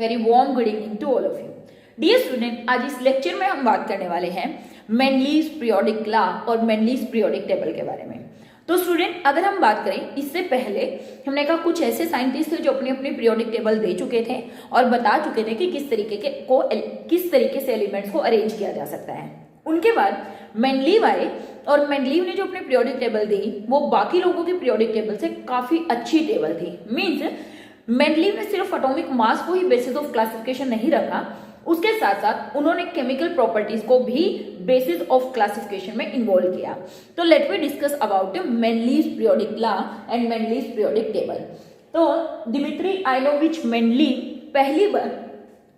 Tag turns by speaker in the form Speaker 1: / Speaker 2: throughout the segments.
Speaker 1: Very warm good evening to all of you dear student. आज इस lecture में हम बात करने वाले हैं मेंडलीज पीरियोडिक लॉ और मेंडलीज पीरियोडिक टेबल के बारे में। तो स्टूडेंट, अगर हम बात करें, इससे पहले हमने कहा कुछ ऐसे साइंटिस्ट थे जो अपनी अपनी पीरियोडिक टेबल दे चुके थे और बता चुके थे कि किस तरीके से एलिमेंट्स को अरेंज किया जा सकता है। उनके बाद मेंडलीव आए और मेंडलीव ने जो अपनी पीरियोडिक टेबल दी वो बाकी लोगों की पीरियोडिक टेबल से काफी अच्छी टेबल थी। मीन्स मेंडलीव ने सिर्फ एटॉमिक मास को ही बेसिस ऑफ क्लासिफिकेशन नहीं रखा, उसके साथ साथ उन्होंने केमिकल प्रॉपर्टीज को भी बेसिस ऑफ क्लासिफिकेशन में इन्वॉल्व किया। तो let we discuss about Mendeleev periodic law and Mendeleev periodic table. तो दिमित्री आइनोविच मेंडलीव पहली बार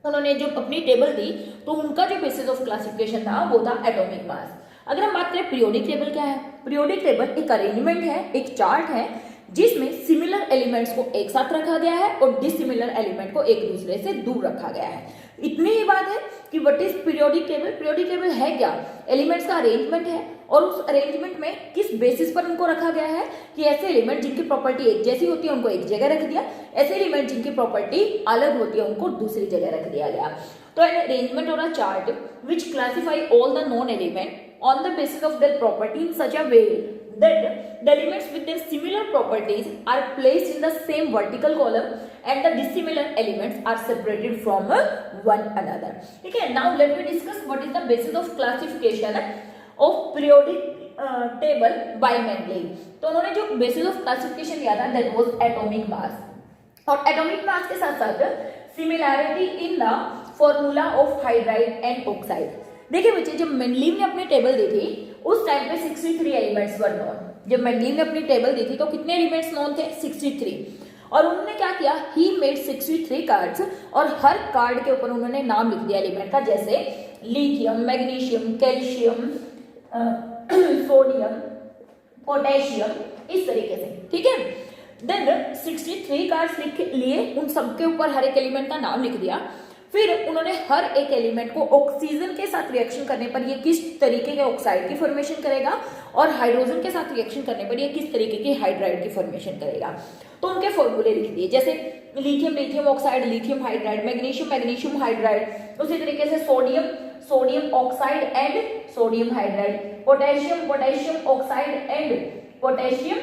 Speaker 1: उन्होंने जब अपनी टेबल दी तो उनका जो बेसिस ऑफ क्लासिफिकेशन था वो था एटॉमिक मास। अगर हम बात करें पीरियोडिक टेबल क्या है, पीरियोडिक टेबल एक अरेंजमेंट है, एक चार्ट है जिसमें सिमिलर एलिमेंट्स को एक साथ रखा गया है और डिसिमिलर एलिमेंट को एक दूसरे से दूर रखा गया है। इतनी ही बात है कि what is periodic table. Periodic table है क्या? एलिमेंट्स का अरेंजमेंट है और उस अरेंजमेंट में किस बेसिस पर उनको रखा गया है कि ऐसे एलिमेंट जिनकी प्रॉपर्टी एक जैसी होती है उनको एक जगह रख दिया, ऐसे एलिमेंट जिनकी प्रॉपर्टी अलग होती है उनको दूसरी जगह रख दिया गया। तो एन अरेंजमेंट और अ chart which classify all the non element on the basis of their property in such a way that the elements with their similar properties are placed in the same vertical column and the dissimilar elements are separated from one another. ठीक है, now let me discuss what is the basis of classification of periodic table by Mendeleev. तो उन्होंने जो basis of classification लिया था that was atomic mass, और atomic mass के साथ साथ similarity in the formula of hydride and oxide। देखिए बच्चे, जब मेंडलीव ने अपनी टेबल दी थी उस टाइम पे 63 एलिमेंट्स वर नोन। जब मेंडलीव ने अपनी टेबल दी थी तो कितने एलिमेंट्स नोन थे? 63। और उन्होंने क्या किया, ही मेड 63 कार्ड्स और हर कार्ड के ऊपर उन्होंने नाम लिख दिया एलिमेंट का, जैसे lithium, magnesium, calcium, sodium, potassium, इस तरीके से। ठीक है, देन 63 कार्ड्स लिख लिए, उन सबके ऊपर हर एक एलिमेंट का नाम लिख दिया। फिर उन्होंने हर एक एलिमेंट को ऑक्सीजन के साथ रिएक्शन करने पर ये किस तरीके के ऑक्साइड की फॉर्मेशन करेगा और हाइड्रोजन के साथ रिएक्शन करने पर ये किस तरीके की हाइड्राइड की फॉर्मेशन करेगा। तो उनके फॉर्मूले लिख दिए, जैसे lithium lithium oxide, lithium hydride, magnesium magnesium hydride, उसी तरीके से sodium sodium oxide and sodium hydride, potassium potassium oxide and potassium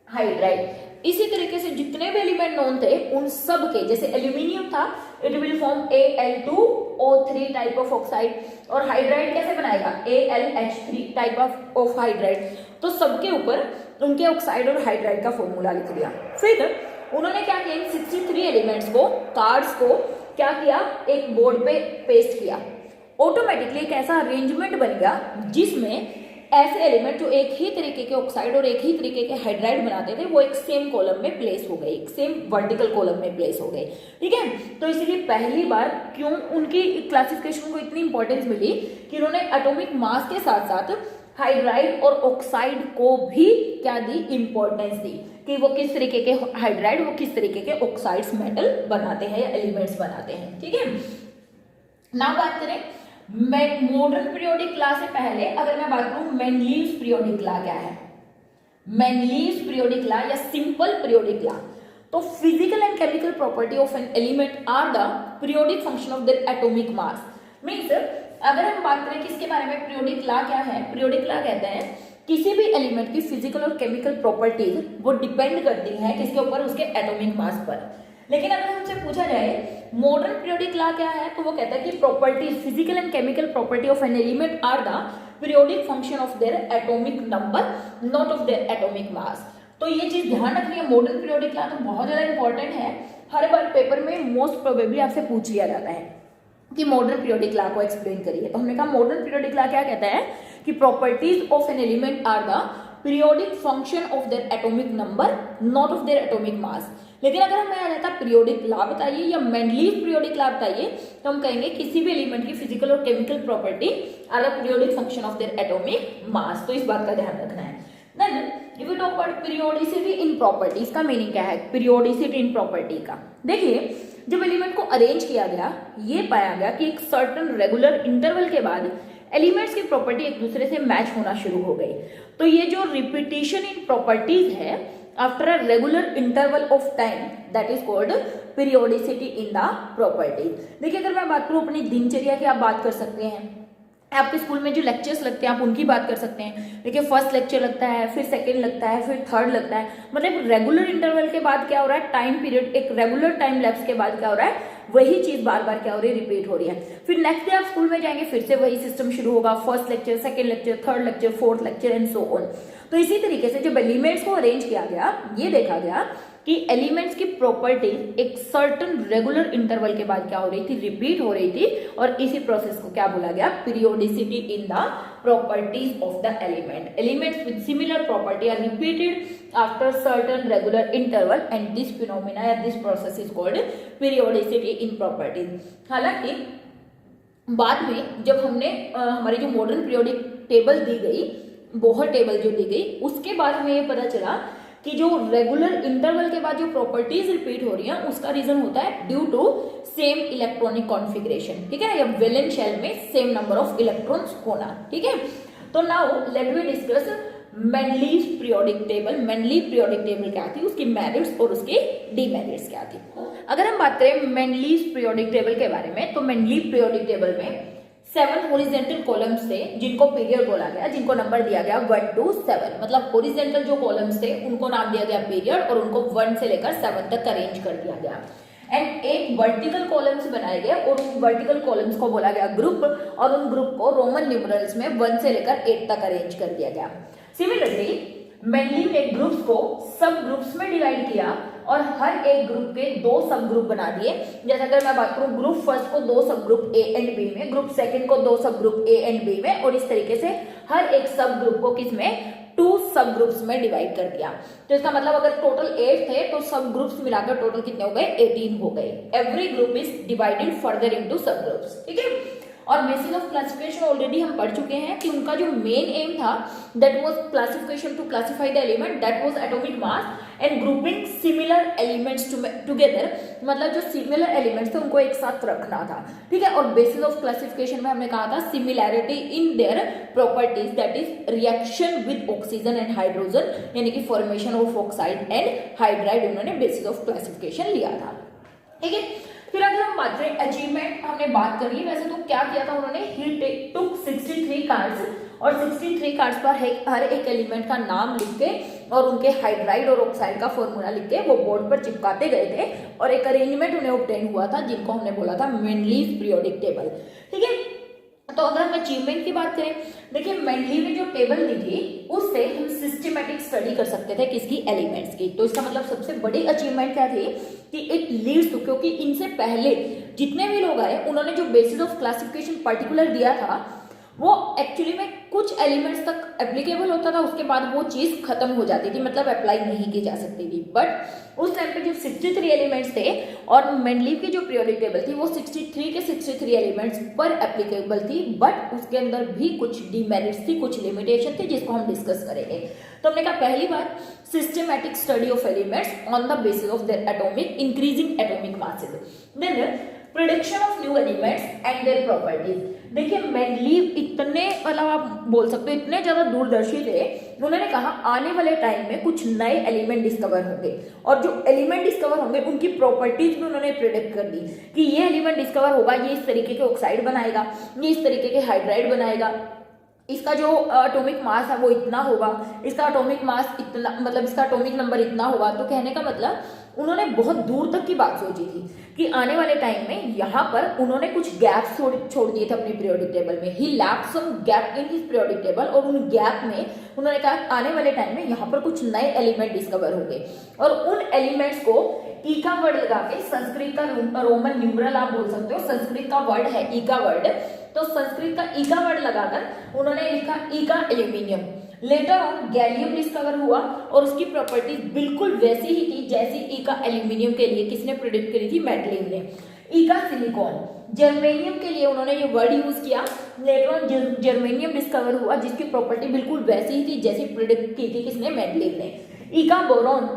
Speaker 1: hydride. इसी तरीके से जितने भी एलिमेंट नोन थे उन सब के, जैसे एल्यूमिनियम था it will form Al2O3 type of oxide, और हाइड्राइड कैसे बनाएगा? AlH3 type of hydride. तो सबके ऊपर उनके ऑक्साइड और हाइड्राइड का फॉर्मूला लिख दिया। फिर उन्होंने क्या किया, 63 एलिमेंट्स को, कार्ड्स को क्या किया, एक बोर्ड पे पेस्ट किया। ऑटोमेटिकली एक ऐसा अरेंजमेंट बन गया जिसमें ऐसे एलिमेंट जो एक ही तरीके के ऑक्साइड और एक ही तरीके के हाइड्राइड बनाते थे वो एक सेम कॉलम में प्लेस हो गए, एक सेम वर्टिकल कॉलम में प्लेस हो गए। ठीक है, तो इसीलिए पहली बार क्यों उनकी क्लासिफिकेशन को इतनी इंपॉर्टेंस मिली कि उन्होंने एटॉमिक मास के साथ साथ हाइड्राइड और ऑक्साइड को भी क्या दी, इंपॉर्टेंस दी कि वो किस तरीके के हाइड्राइड, वो किस तरीके के ऑक्साइड्स मेटल बनाते हैं या एलिमेंट्स बनाते हैं। ठीक है, नाउ बात करें मॉडर्न पीरियोडिक लॉ से पहले अगर मैं बात करूं मेंडलीव पीरियोडिक लॉ क्या है। मेंडलीव पीरियोडिक लॉ या सिंपल पीरियोडिक लॉ, तो physical and chemical property of an element are the periodic function of their atomic mass. Means अगर हम बात करें किसके बारे में, पीरियोडिक लॉ क्या है, पीरियोडिक लॉ कहते हैं किसी भी एलिमेंट की फिजिकल और केमिकल प्रॉपर्टीज वो डिपेंड करती है किसके ऊपर, उसके एटॉमिक मास पर। लेकिन अगर हमसे पूछा जाए मॉडर्न पीरियोडिक लॉ क्या है, तो वो कहता है कि properties, physical and chemical property of an element are the periodic function of their atomic number not of their atomic mass. तो ये चीज ध्यान रखनी है, मॉडर्न पीरियोडिक लॉ तो बहुत ज्यादा इंपॉर्टेंट है, हर बार पेपर में मोस्ट प्रोबेबली आपसे पूछ लिया जाता है कि मॉडर्न पीरियोडिक लॉ को एक्सप्लेन करिए। तो हमने कहा मॉडर्न पीरियोडिक लॉ क्या कहता है कि properties of an element are the periodic function of their atomic number not of their atomic mass. लेकिन अगर हमें आ जाता पीरियोडिक लॉ बताइए या मेंडलीव पीरियोडिक लॉ बताइए तो हम कहेंगे किसी भी एलिमेंट की फिजिकल और chemical property are the periodic function of their atomic mass. तो इस बात का ध्यान रखना है। Then if we talk about periodicity in property, इसका मीनिंग क्या है पीरियोडिसिटी इन प्रॉपर्टी का? देखिए, जब एलिमेंट को अरेंज किया गया ये पाया गया कि एक सर्टेन रेगुलर इंटरवल के बाद एलिमेंट्स की प्रॉपर्टी एक दूसरे से मैच होना शुरू हो गई। तो ये जो रिपीटिशन इन प्रॉपर्टीज है after a regular interval of time that is called periodicity in the properties. देखिए अगर मैं बात करूं अपनी दिनचर्या की, आप बात कर सकते हैं, आपके स्कूल में जो लेक्चर्स लगते हैं आप उनकी बात कर सकते हैं। देखिए फर्स्ट लेक्चर लगता है, फिर सेकंड लगता है, फिर थर्ड लगता है, मतलब रेगुलर इंटरवल के बाद क्या हो रहा है, टाइम पीरियड, एक रेगुलर टाइम लैप्स के बाद क्या हो रहा है, वही चीज बार बार क्या हो रही है, रिपीट हो रही है। फिर नेक्स्ट डे आप स्कूल में जाएंगे, फिर से वही सिस्टम शुरू होगा, first lecture, second lecture, third lecture, fourth lecture and so on. तो इसी तरीके से जब एलिमेंट्स को अरेंज किया गया, ये देखा गया कि एलिमेंट्स की प्रॉपर्टीज एक सर्टन रेगुलर इंटरवल के बाद क्या हो रही थी, रिपीट हो रही थी, और इसी प्रोसेस को क्या बोला गया, periodicity in the properties of the element. Elements with similar property are repeated after certain regular interval and this phenomena या this process is called periodicity in properties. हालांकि बाद में जब हमने हमारी जो मॉडर्न पीरियोडिक टेबल दी गई, बोहर टेबल जो दी गई, उसके बाद हमें ये पता चला कि जो रेगुलर इंटरवल के बाद जो प्रॉपर्टीज रिपीट हो रही हैं उसका रीजन होता है due to same electronic configuration, ठीक है ना, या वैलेंस शेल में सेम नंबर ऑफ इलेक्ट्रॉन्स होना, ठीक है। तो now let me discuss Mendeleev periodic table. Mendeleev periodic table क्या थी, उसकी मेरिट्स और उसकी डीमेरिट्स क्या थी। अगर हम बात करें मेंडलीव पीरियोडिक टेबल के बारे में, तो मेंडलीव पीरियोडिक टेबल में 7 हॉरिजॉन्टल कॉलम्स थे जिनको पीरियड बोला गया, जिनको नंबर दिया गया 1 to 7, मतलब हॉरिजॉन्टल जो कॉलम्स थे उनको नाम दिया गया पीरियड और उनको 1 से लेकर 7 तक अरेंज कर दिया गया। एंड 8 वर्टिकल कॉलम्स बनाए गए और उन वर्टिकल कॉलम्स को बोला गया ग्रुप, और उन ग्रुप को रोमन न्यूमरल्स में 1 से लेकर 8 तक अरेंज कर दिया गया। सिमिलरली मेंडलीव ने ग्रुप्स को सब ग्रुप्स में डिवाइड किया और हर एक ग्रुप के 2 सब ग्रुप बना दिए। जैसे अगर मैं बात करूं, ग्रुप फर्स्ट को 2 सब ग्रुप ए एंड बी में, ग्रुप सेकंड को 2 सब ग्रुप ए एंड बी में, और इस तरीके से हर एक सब ग्रुप को किसमें 2 सब ग्रुप्स में डिवाइड कर दिया। तो इसका मतलब अगर टोटल 8 थे तो सब ग्रुप्स मिलाकर टोटल कितने हो गए, 18 हो गए। Every group is divided further into सब ग्रुप्स, ठीक है। और बेसिस ऑफ क्लासिफिकेशन ऑलरेडी हम पढ़ चुके हैं कि उनका जो मेन एम था that was classification to classify the element, that was atomic mass and grouping similar elements together, मतलब जो सिमिलर एलिमेंट्स थे उनको एक साथ रखना था, ठीक है। और बेसिस ऑफ क्लासिफिकेशन में हमने कहा था similarity in their properties, that is reaction with oxygen and hydrogen, यानी कि formation of oxide and hydride, उन्होंने बेसिस ऑफ क्लासिफिकेशन लिया था, ठीक है। फिर अगर हम बात करें अचीवमेंट, हमने बात कर ली। वैसे तो क्या किया था उन्होंने, ही टुक 63 कार्ड्स और 63 कार्ड्स पर हर एक एलिमेंट का नाम लिख के और उनके हाइड्राइड और ऑक्साइड का फॉर्मूला लिख के वो बोर्ड पर चिपकाते गए थे और एक अरेंजमेंट उन्हें ऑब्टेन हुआ था जिनको हमने बोला था मेंडलीव पीरियोडिक टेबल, ठीक है। तो अगर हम अचीवमेंट की बात करें, देखिए मेंडलीव ने जो टेबल दी थी उससे हम सिस्टमैटिक स्टडी कर सकते थे किसकी, एलिमेंट्स की। तो इसका मतलब सबसे बड़ी अचीवमेंट क्या थी कि इट लीड्स टू, क्योंकि इनसे पहले जितने भी लोग आए उन्होंने जो बेसिस ऑफ क्लासिफिकेशन पर्टिकुलर दिया था वो एक्चुअली में कुछ एलिमेंट्स तक एप्लीकेबल होता था, उसके बाद वो चीज खत्म हो जाती थी, मतलब अप्लाई नहीं की जा सकती थी। बट उस टाइम पे जब 63 एलिमेंट्स थे और मेंडलीव की जो पीरियोडिक टेबल थी वो 63 के 63 एलिमेंट्स पर एप्लीकेबल थी, बट उसके अंदर भी कुछ डीमेरिट्स थी, कुछ लिमिटेशन थी जिसको हम डिस्कस करेंगे। तो हमने कहा पहली बात systematic study of elements on the basis of their atomic increasing atomic masses, then prediction of new elements and their properties. देखिए मेंडलीव इतने, मतलब आप बोल सकते हो इतने ज्यादा दूरदर्शी थे, उन्होंने कहा आने वाले टाइम में कुछ नए एलिमेंट डिस्कवर होंगे और जो एलिमेंट डिस्कवर होंगे उनकी प्रॉपर्टीज भी उन्होंने प्रेडिक्ट कर दी कि ये एलिमेंट डिस्कवर होगा, ये इस तरीके के ऑक्साइड बनाएगा, ये इस तरीके के हाइड्राइड बनाएगा, इसका जो एटॉमिक मास है वो इतना होगा, इसका एटॉमिक मास इतना, मतलब इसका एटॉमिक नंबर इतना होगा। तो कहने का मतलब उन्होंने बहुत दूर तक की बात सोची थी कि आने वाले टाइम में यहाँ पर उन्होंने कुछ गैप छोड़ दिए थे अपनी पीरियोडिक टेबल में। He left some gap in his periodic table, और उन गैप में उन्होंने कहा आने वाले टाइम में यहाँ पर कुछ नए एलिमेंट डिस्कवर होंगे और उन एलिमेंट्स को ई का वर्ड लगा के, संस्कृत का रोमन न्यूमरल आप बोल सकते हो, संस्कृत का वर्ड है ई का वर्ड, तो संस्कृत का ई का वर्ड लगाकर उन्होंने लिखा ई का aluminium. Later on gallium discover हुआ और उसकी प्रॉपर्टीज बिल्कुल वैसी ही थी जैसी ई का एल्यूमिनियम के लिए किसने प्रेडिक्ट करी थी, मेंडलीव ने। ई का सिलिकॉन, जर्मेनियम के लिए उन्होंने ये वर्ड यूज किया। लेटर ऑन जर्मेनियम डिस्कवर हुआ जिसकी प्रॉपर्टी बिल्कुल वैसी ही थी जैसी प्रेडिक्ट की थी किसने, मेंडलीव ने। ई का बोरॉन,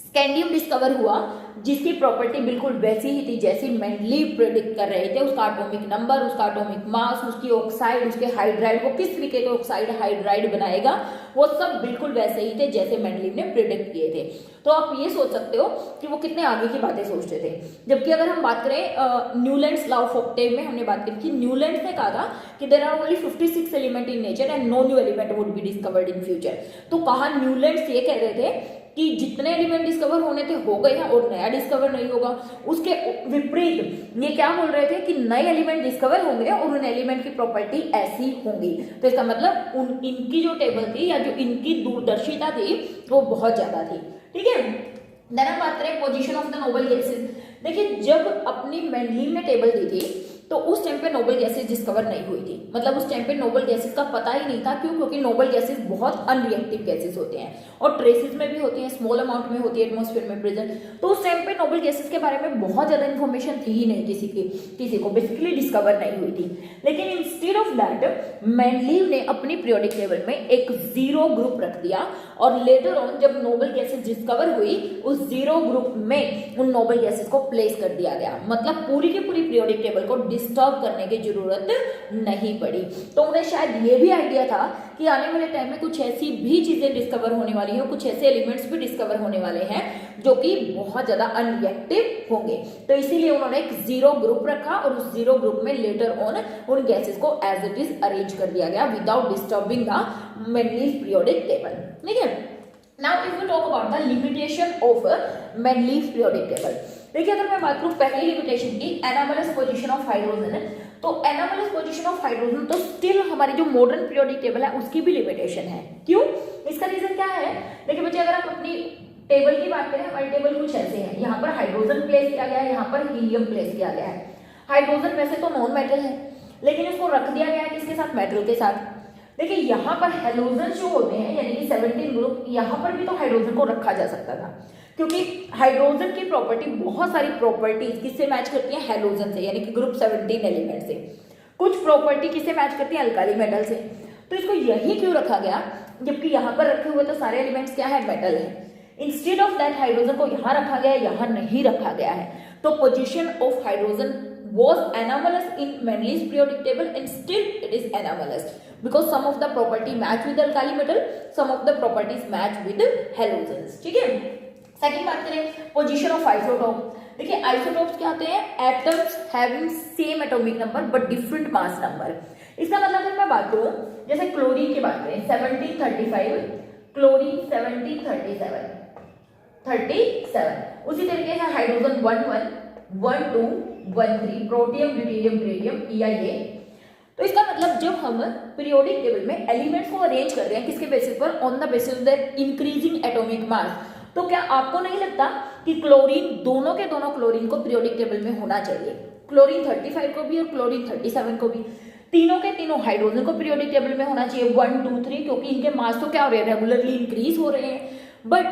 Speaker 1: स्कैंडियम डिस्कवर हुआ जिसकी प्रॉपर्टी बिल्कुल वैसी ही थी जैसी मेंडलीव प्रेडिक्ट कर रहे थे। उसका एटॉमिक नंबर, उसका एटॉमिक मास, उसकी ऑक्साइड, उसके हाइड्राइड, वो किस तरीके के ऑक्साइड हाइड्राइड बनाएगा, वो सब बिल्कुल वैसे ही थे जैसे मेंडलीव ने प्रेडिक्ट किए थे। तो आप ये सोच सकते हो कि वो कितने आगे की बातें सोचते थे। जबकि अगर हम बात करें न्यूलैंड्स लॉ ऑफ ऑक्टेव में हमने बात की थी, न्यूलैंड्स ने कहा था कि there are only 56 element in nature and no new element would be discovered in future. तो कहा न्यूलैंड्स ये कह रहे थे कि जितने एलिमेंट डिस्कवर होने थे हो गए हैं और नया डिस्कवर नहीं होगा। उसके विपरीत ये क्या बोल रहे थे कि नए एलिमेंट डिस्कवर होंगे और उन एलिमेंट की प्रॉपर्टी ऐसी होंगी। तो इसका मतलब इनकी जो टेबल थी या जो इनकी दूरदर्शिता थी वो बहुत ज्यादा थी। ठीक है, देन हम बात करें position of the noble gases. देखिए, जब अपनी मेंडलीव ने टेबल दी थी तो उस टाइम पे नोबल गैसेज डिस्कवर नहीं हुई थी। मतलब उस टाइम पे नोबल गैसेज का पता ही नहीं था। क्यों? क्योंकि नोबल गैसेज बहुत अनरिएक्टिव गैसेज होते हैं और ट्रेसेस में भी होती हैं, स्मॉल अमाउंट में होती है एटमॉस्फेयर में प्रेजेंट। तो उस टाइम पे नोबल गैसेज के बारे में बहुत ज्यादा इन्फॉर्मेशन थी ही नहीं किसी को बेसिकली डिस्कवर नहीं हुई थी। लेकिन इंस्टेड ऑफ दैट मेंडलीव ने अपनी पीरियोडिक टेबल में एक जीरो ग्रुप रख दिया और लेटर ऑन जब नोबल गैसेज डिस्कवर हुई उस जीरो ग्रुप में उन नोबल गैसेज को प्लेस कर दिया गया। मतलब पूरी की पूरी पीरियोडिक टेबल को डिस्टर्ब करने की जरूरत नहीं पड़ी। तो उन्हें शायद ये भी आइडिया था कि आने वाले टाइम में कुछ ऐसी भी चीजें डिस्कवर होने वाली हैं, कुछ ऐसे एलिमेंट्स भी डिस्कवर होने वाले हैं जो कि बहुत ज्यादा अनरिएक्टिव होंगे। तो इसीलिए उन्होंने एक जीरो ग्रुप रखा और उस जीरो ग्रुप में लेटर ऑन उन गैसेस को एज इट इज अरेंज कर दिया गया without disturbing the Mendeleev periodic table. ठीक है, now if we talk about the limitation of Mendeleev periodic table. देखिए, अगर मैं बात करूं पहली लिमिटेशन की, एनामलस पोजीशन ऑफ हाइड्रोजन, तो एनामलस पोजीशन ऑफ हाइड्रोजन तो स्टिल हमारी जो मॉडर्न पीरियोडिक टेबल है उसकी भी लिमिटेशन है। क्यों? इसका रीजन क्या है? देखिए बच्चे, अगर आप अपनी टेबल की बात करें, हमारी टेबल कुछ ऐसे है। यहाँ पर हाइड्रोजन प्लेस किया गया है, यहाँ पर हीलियम प्लेस किया गया है। हाइड्रोजन वैसे तो नॉन मेटल है लेकिन इसको रख दिया गया है किसके साथ? मेटल के साथ। देखिए, यहाँ पर हेलोजन जो होते हैं यानी कि 17 ग्रुप, यहाँ पर भी तो हाइड्रोजन को रखा जा सकता था क्योंकि हाइड्रोजन की प्रॉपर्टी बहुत सारी प्रॉपर्टीज किससे मैच करती है? हेलोजन से, यानी कि ग्रुप 17 एलिमेंट से। कुछ प्रॉपर्टी किससे मैच करती है? अल्काली मेटल से। तो इसको यही क्यों रखा गया जबकि यहाँ पर रखे हुए तो सारे एलिमेंट्स क्या है? मेटल है। इंस्टेड ऑफ दैट हाइड्रोजन को यहाँ रखा गया है, यहाँ नहीं रखा गया है। तो position of hydrogen was anomalous in Mendel's periodic table and still it is anomalous because some of the property match with alkali metal, some of the properties match with halogens। ठीक है, सेकंड बात करें position of isotope. देखिए, isotopes क्या होते हैं? Atoms having same atomic number but different mass number. इसका मतलब अगर मैं बात करूं, जैसे क्लोरीन की बात करें 1735, क्लोरीन 1737, 37। उसी तरीके से hydrogen 11, 12, 13, protium, deuterium, radium, EIA। तो इसका मतलब जब हम पीरियोडिक टेबल में एलिमेंट्स को अरेंज कर रहे हैं किसके बेसिस पर? On the basis of the increasing atomic mass. तो क्या आपको नहीं लगता कि क्लोरीन, दोनों के दोनों क्लोरीन को पीरियोडिक टेबल में होना चाहिए? क्लोरीन 35 को भी और क्लोरीन 37 को भी, तीनों के तीनों हाइड्रोजन को पीरियोडिक टेबल में होना चाहिए 1, 2, 3, क्योंकि इनके मास तो क्या हो रहे हैं? रेगुलरली इंक्रीज हो रहे हैं। बट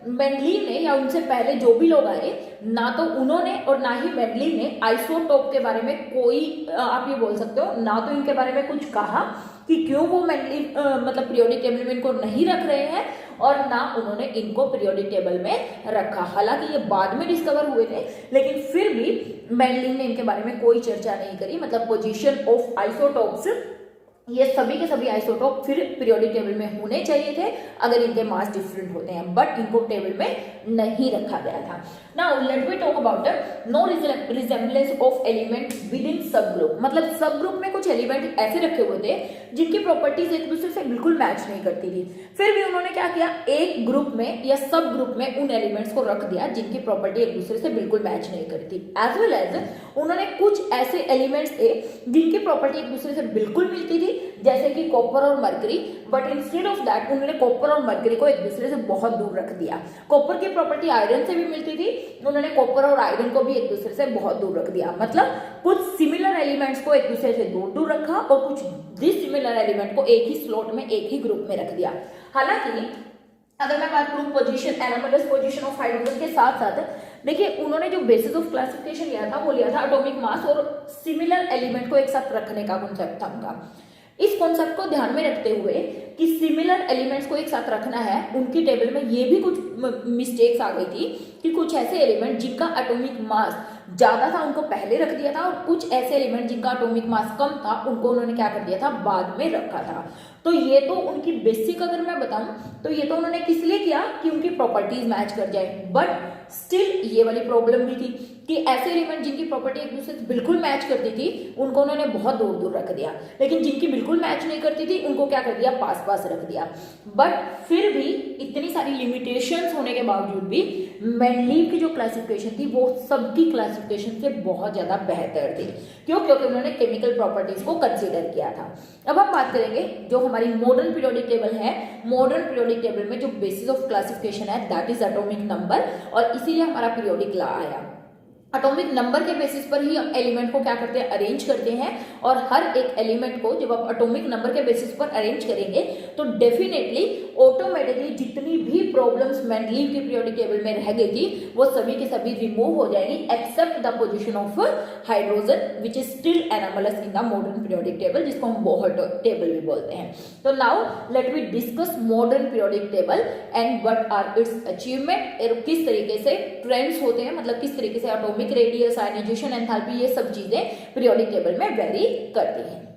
Speaker 1: मेंडलीव ने या उनसे पहले जो भी लोग आए, ना तो उन्होंने और ना ही मेंडलीव ने आइसोटोप के बारे में कोई, आप ये बोल सकते हो, ना तो इनके बारे में कुछ कहा कि क्यों वो मेंडलीव मतलब पीरियोडिक टेबल में इनको नहीं रख रहे हैं और ना उन्होंने इनको पीरियोडिक टेबल में रखा। हालांकि ये बाद में डिस्कवर हुए थे लेकिन फिर भी मेंडलीव ने इनके बारे में कोई चर्चा नहीं करी। मतलब पोजीशन ऑफ आइसोटोप्स, ये सभी के सभी आइसोटोप फिर पीरियोडिक टेबल में होने चाहिए थे अगर इनके मास डिफरेंट होते हैं, बट इनको टेबल में नहीं रखा गया था। Now let we talk about no resemblance of element within sub group. मतलब सब ग्रुप में कुछ एलिमेंट ऐसे रखे हुए थे जिनकी प्रॉपर्टीज एक दूसरे से बिल्कुल मैच नहीं करती थी। फिर भी उन्होंने क्या किया? एक ग्रुप में या सब ग्रुप में उन एलिमेंट्स को रख दिया जिनकी प्रॉपर्टी एक दूसरे से बिल्कुल मैच नहीं करती। एज वेल एज उन्होंने कुछ ऐसे एलिमेंट्स थे जिनकी प्रॉपर्टी एक दूसरे से बिल्कुल मिलती थी, जैसे कि कॉपर और mercury, but instead of that उन्होंने कॉपर और मरकरी को एक दूसरे से बहुत दूर रख दिया। कॉपर की प्रॉपर्टी आयरन से भी मिलती थी, उन्होंने कॉपर और आयरन को भी एक दूसरे से बहुत दूर रख दिया। मतलब कुछ सिमिलर एलिमेंट्स को एक दूसरे से दूर दूर रखा और कुछ डिसिमिलर एलिमेंट को एक ही स्लॉट में, एक ही ग्रुप में रख दिया। हालांकि अगर मैं बात करूं position, anomalous position of hydrogen के साथ साथ, देखिए उन्होंने जो बेसिस ऑफ क्लासिफिकेशन लिया था वो लिया था एटॉमिक मास और सिमिलर एलिमेंट को एक साथ रखने का कॉन्सेप्ट था उनका। इस कॉन्सेप्ट को ध्यान में रखते हुए कि सिमिलर एलिमेंट्स को एक साथ रखना है, उनकी टेबल में ये भी कुछ मिस्टेक्स आ गई थी कि कुछ ऐसे एलिमेंट जिनका एटॉमिक मास ज्यादा था उनको पहले रख दिया था, और कुछ ऐसे एलिमेंट जिनका एटॉमिक मास कम था उनको उन्होंने क्या कर दिया था, बाद में रखा था। तो ये तो उनकी बेसिक अगर मैं बताऊं तो ये तो उन्होंने किस लिए किया कि उनकी प्रॉपर्टीज मैच कर जाए, बट स्टिल ये वाली प्रॉब्लम भी थी कि ऐसे एलिमेंट जिनकी प्रॉपर्टी एक दूसरे से बिल्कुल मैच करती थी उनको उन्होंने बहुत दूर दूर रख दिया, लेकिन जिनकी बिल्कुल मैच नहीं करती थी उनको क्या कर दिया, पास पास रख दिया। बट फिर भी इतनी सारी लिमिटेशंस होने के बावजूद भी मेंडलीव की जो क्लासिफिकेशन थी वो सबकी क्लासिफिकेशन से बहुत ज्यादा बेहतर थी। क्यों? क्योंकि उन्होंने केमिकल प्रॉपर्टीज को कंसीडर किया था। अब हम बात करेंगे जो हमारी मॉडर्न पीरियोडिक टेबल है, मॉडर्न पीरियोडिक टेबल में जो बेसिस ऑफ क्लासिफिकेशन है दैट इज एटॉमिक नंबर, और इसीलिए हमारा पीरियोडिक लॉ आया। एटॉमिक नंबर के बेसिस पर ही हम एलिमेंट को क्या करते हैं, अरेंज करते हैं, और हर एक एलिमेंट को जब आप एटॉमिक नंबर के बेसिस पर अरेंज करेंगे तो डेफिनेटली ऑटोमेटिकली जितनी भी प्रॉब्लम्स मेंडलीव की पीरियोडिक टेबल में रह गई थी वो सभी के सभी रिमूव हो जाएगी except the position of hydrogen which is still anomalous in the modern periodic table, जिसको हम बोहर टेबल भी बोलते हैं। तो now let we discuss modern periodic table and what are its achievement, किस तरीके से ट्रेंड्स होते हैं, मतलब किस तरीके से एटॉमिक रेडियस, आयनाइजेशन, एंथैल्पी, ये सब चीजें पीरियोडिक टेबल में वेरी करती हैं।